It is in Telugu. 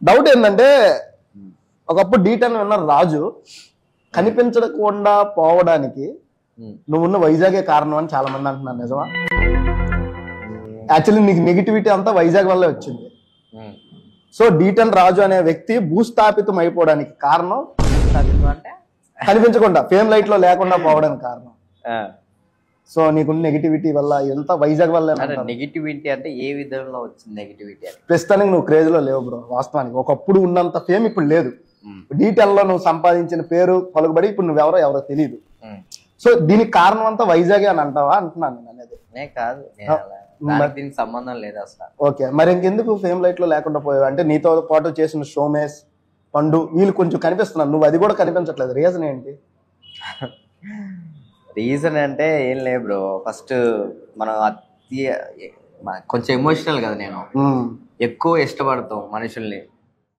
డౌట్ ఏంటంటే ఒకప్పుడు D10 విన్న రాజు కనిపించకుండా పోవడానికి నువ్వున్న వైజాగే కారణం అని చాలా మంది అంటున్నారు, నిజమా? యాక్చువల్లీ నీకు నెగిటివిటీ అంతా వైజాగ్ వల్లే వచ్చింది. సో D10 రాజు అనే వ్యక్తి భూస్థాపితం అయిపోవడానికి కారణం అంటే కనిపించకుండా ఫేమ్ లైట్ లో లేకుండా పోవడానికి కారణం. సో నీకున్న నెగిటివిటీ వల్ల ఎంత వైజాగ్ వల్ల. నెగిటివిటీ అంటే ఏ విధంలో వచ్చింది నెగిటివిటీ? ప్రస్తుతానికి నువ్వు క్రేజ్ లో లేవు బ్రో. వాస్తవానికి ఒకప్పుడు ఉన్నంత ఫేమ్ ఇప్పుడు లేదు. D10 లో నువ్వు సంపాదించిన పేరు పలుకుబడి ఇప్పుడు ఎవరో తెలియదు. సో దీనికి కారణం అంతా వైజాగ్ అని అంటావా అంటున్నాను నేను అనేది. కాదు, దీనికి సంబంధం లేదు అసలు. ఓకే, మరి ఇంకెందుకు ఫేమ్ లైట్ లో లేకుండా పోయావు? అంటే నీతో పాటు చేసిన షోమేష్, పండు వీళ్ళు కొంచెం కనిపిస్తున్నారు, నువ్వు అది కూడా కనిపించట్లేదు. రీజన్ ఏంటి? రీజన్ అంటే ఏం లేదు బ్రో. ఫస్ట్ మనం కొంచెం ఎమోషనల్ కదా, నేను ఎక్కువ ఇష్టపడతాం మనుషుల్ని.